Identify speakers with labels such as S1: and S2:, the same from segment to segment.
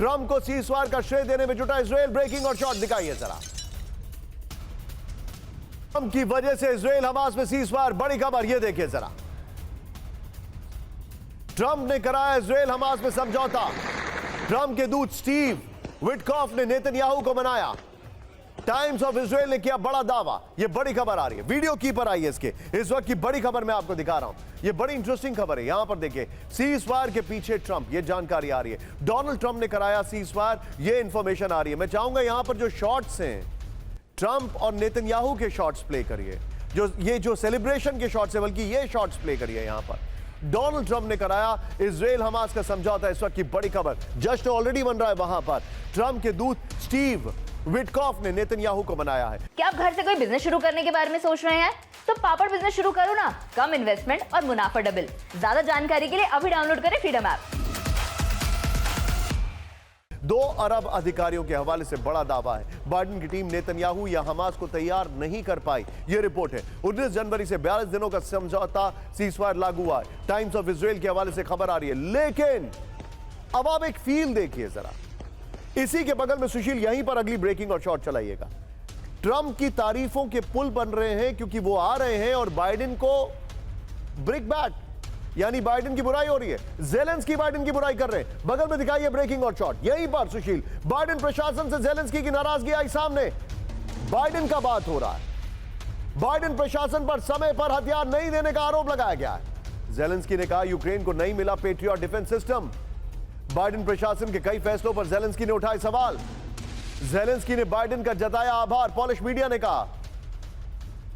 S1: Trump को ceasefire का श्रेय देने में जुटा इजराइल। ब्रेकिंग और शॉट दिखाइए जरा। ट्रंप की वजह से इजराइल हमास में सीज़फायर, बड़ी खबर ये देखिए जरा। ट्रंप ने कराया इजराइल हमास में समझौता। ट्रंप के दूत स्टीव विटकॉफ ने नेतन्याहू को मनाया। टाइम्स ऑफ इजराइल ने किया बड़ा दावा। यह बड़ी खबर आ रही है, वीडियो की पर आई है इसके। इस वक्त की बड़ी खबर मैं आपको दिखा रहा हूं। यह बड़ी इंटरेस्टिंग खबर है। यहां पर देखिए, सीज़फायर के पीछे ट्रंप, यह जानकारी आ रही है। डोनाल्ड ट्रंप ने कराया सीज़फायर, यह इंफॉर्मेशन आ रही है। मैं चाहूंगा यहां पर जो शॉट्स हैं ट्रंप और नेतन्याहू के शॉट्स प्ले करिए। जो सेलिब्रेशन के शॉट्स है, बल्कि ये शॉट्स प्ले करिए। यहां पर डोनाल्ड ट्रंप ने कराया इजराइल हमास का समझौता। इस वक्त की बड़ी खबर, जश्न ऑलरेडी बन रहा है वहां पर। ट्रंप के दूत स्टीव विटकॉफ ने नेतन्याहू को मनाया है।
S2: क्या आप घर से कोई बिजनेस शुरू करने के बारे में सोच रहे हैं? तो पापड़ बिजनेस शुरू करो ना, कम इन्वेस्टमेंट और मुनाफा डबल। ज्यादा जानकारी के लिए अभी डाउनलोड करें फ्रीडम ऐप।
S1: 2 अरब अधिकारियों के हवाले से बड़ा दावा है। बाइडेन की टीम नेतन्याहू या हमास को तैयार नहीं कर पाई, यह रिपोर्ट है। 19 जनवरी से 42 दिनों का समझौता सीज़फायर लागू हुआ है। टाइम्स ऑफ इजराइल के हवाले से खबर आ रही है। लेकिन अब आप एक फील देखिए जरा। इसी के बगल में सुशील, यहीं पर अगली ब्रेकिंग और शॉट चलाइएगा। ट्रंप की तारीफों के पुल बन रहे हैं क्योंकि वो आ रहे हैं और बाइडेन को ब्रिक बैक, यानी बाइडेन की बुराई हो रही है। ज़ेलेंस्की बाइडेन की बुराई कर रहे हैं। बगल में दिखाइए ब्रेकिंग और शॉट। यहीं पर सुशील, बाइडेन प्रशासन से ज़ेलेंस्की की नाराजगी आई सामने। बाइडेन का बात हो रहा है। बाइडेन प्रशासन पर समय पर हथियार नहीं देने का आरोप लगाया गया है। ज़ेलेंस्की ने कहा यूक्रेन को नहीं मिला पेट्रियट डिफेंस सिस्टम। बाइडेन प्रशासन के कई फैसलों पर ज़ेलेंस्की ने उठाए सवाल। ज़ेलेंस्की ने बाइडेन का जताया आभार, पॉलिश मीडिया ने कहा।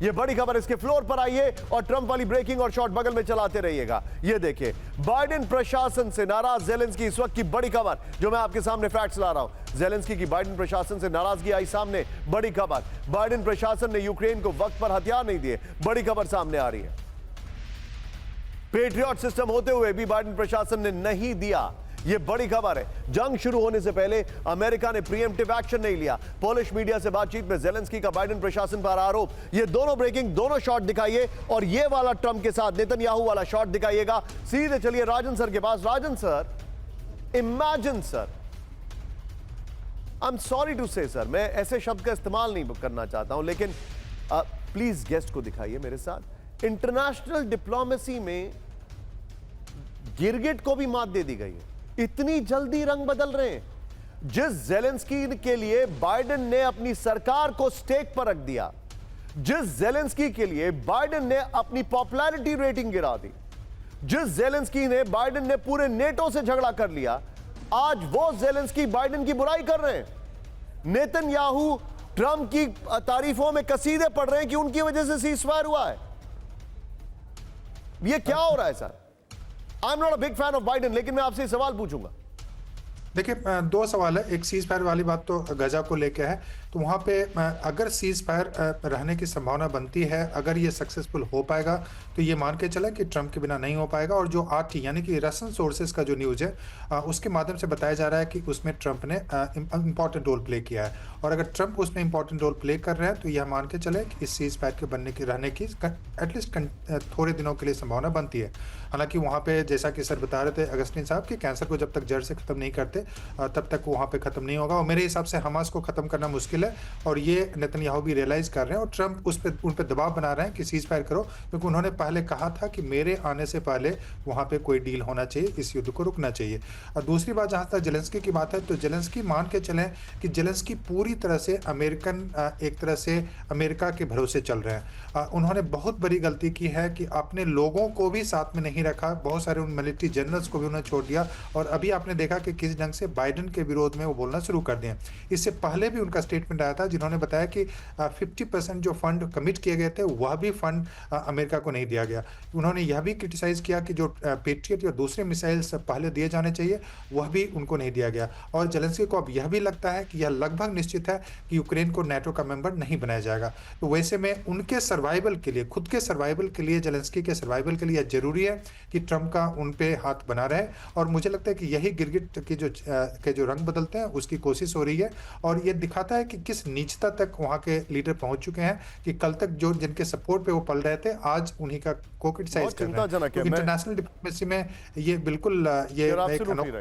S1: यह बड़ी खबर, इसके फ्लोर पर आइए और ट्रंप वाली ब्रेकिंग और शॉट बगल में चलाते रहिएगा। यह देखिए, बाइडेन प्रशासन से नाराज ज़ेलेंस्की, इस वक्त की बड़ी खबर जो मैं आपके सामने फैक्ट्स ला रहा हूं। ज़ेलेंस्की की बाइडेन प्रशासन से नाराजगी आई सामने, बड़ी खबर। बाइडेन प्रशासन ने यूक्रेन को वक्त पर हथियार नहीं दिए, बड़ी खबर सामने आ रही है। पेट्रियट सिस्टम होते हुए भी बाइडेन प्रशासन ने नहीं दिया, यह बड़ी खबर है। जंग शुरू होने से पहले अमेरिका ने प्रीएम्प्टिव एक्शन नहीं लिया। पोलिश मीडिया से बातचीत में ज़ेलेंस्की का बाइडेन प्रशासन पर आरोप। ये दोनों ब्रेकिंग, दोनों शॉट दिखाइए और ये वाला ट्रंप के साथ नेतन्याहू वाला शॉट दिखाइएगा। सीधे चलिए राजन सर के पास। Rajan sir, imagine sir, I am sorry to say sir, मैं ऐसे शब्द का इस्तेमाल नहीं करना चाहता हूं, लेकिन प्लीज गेस्ट को दिखाइए मेरे साथ। इंटरनेशनल डिप्लोमेसी में गिरगिट को भी मात दे दी गई है। इतनी जल्दी रंग बदल रहे हैं। जिस ज़ेलेंस्की के लिए बाइडेन ने अपनी सरकार को स्टेक पर रख दिया, जिस ज़ेलेंस्की के लिए बाइडेन ने अपनी पॉपुलैरिटी रेटिंग गिरा दी, जिस ज़ेलेंस्की ने बाइडेन ने पूरे नेटो से झगड़ा कर लिया, आज वो ज़ेलेंस्की बाइडेन की बुराई कर रहे हैं। नेतन्याहू ट्रंप की तारीफों में कसीदे पढ़ रहे हैं कि उनकी वजह से सीज़फायर हुआ है। ये क्या हो रहा है sir? I am not a big fan of Biden, लेकिन मैं आपसे सवाल पूछूंगा।
S3: देखिए, 2 सवाल है। एक सीज फायर वाली बात तो गजा को लेके है, तो वहाँ पे अगर सीज फायर रहने की संभावना बनती है, अगर ये सक्सेसफुल हो पाएगा तो ये मान के चला कि ट्रंप के बिना नहीं हो पाएगा। और जो RT यानी कि रसन सोर्सेज का जो न्यूज़ है उसके माध्यम से बताया जा रहा है कि उसमें ट्रंप ने इंपॉर्टेंट रोल प्ले किया है। और अगर ट्रंप उसमें इंपॉर्टेंट रोल प्ले कर रहे हैं तो यह मान के चले कि इस सीज फायर के बनने की रहने की एटलीस्ट थोड़े दिनों के लिए संभावना बनती है। हालांकि वहाँ पे जैसा कि सर बता रहे थे अगस्टिन साहब कि कैंसर को जब तक जड़ से ख़त्म नहीं करते तब तक वहाँ पे ख़त्म नहीं होगा। और मेरे हिसाब से हमास को ख़त्म करना मुश्किल है, और ये नेतन्याहू भी रियलाइज़ कर रहे हैं। और ट्रंप उन पर दबाव बना रहे हैं कि सीज फायर करो, क्योंकि उन्होंने पहले कहा था कि मेरे आने से पहले वहाँ पे कोई डील होना चाहिए, इस युद्ध को रुकना चाहिए। और दूसरी बात, जहाँ तक ज़ेलेंस्की की बात है, तो ज़ेलेंस्की मान के चलें कि ज़ेलेंस्की पूरी तरह से एक तरह से अमेरिका के भरोसे चल रहे हैं। उन्होंने बहुत बड़ी गलती की है कि अपने लोगों को भी साथ में नहीं रखा, बहुत सारे उन मिलिट्री जनरल्स को भी उन्होंने छोड़ दिया। और अभी आपने देखा कि किस ढंग से बाइडेन के विरोध में वो बोलना शुरू कर दिए। इससे पहले भी उनका स्टेटमेंट आया था जिन्होंने बताया कि 50% जो फंड कमिट किए गए थे वह भी फंड अमेरिका को नहीं दिया गया। उन्होंने यह भी क्रिटिसाइज किया कि जो पेट्रियट या दूसरे मिसाइल्स पहले दिए जाने चाहिए वह भी उनको नहीं दिया गया। और ज़ेलेंस्की को अब यह भी लगता है कि यह लगभग निश्चित है कि यूक्रेन को नाटो का मेंबर नहीं बनाया जाएगा। तो वैसे में उनके सर्वाइवल के लिए, खुद के सर्वाइवल के लिए, ज़ेलेंस्की के सर्वाइवल के लिए जरूरी है कि ट्रंप का उन पे हाथ बना रहे। और मुझे लगता है कि यही गिरगिट के जो रंग बदलते हैं उसकी कोशिश हो रही है। और ये दिखाता है कि किस नीचता तक वहाँ के लीडर पहुंच चुके हैं कि कल तक जो जिनके सपोर्ट पे वो पल रहे थे आज उन्हीं का को क्रिटिसाइज कर रहे हैं। इंटरनेशनल डिप्लोमेसी में ये बिल्कुल ये एक अनोखा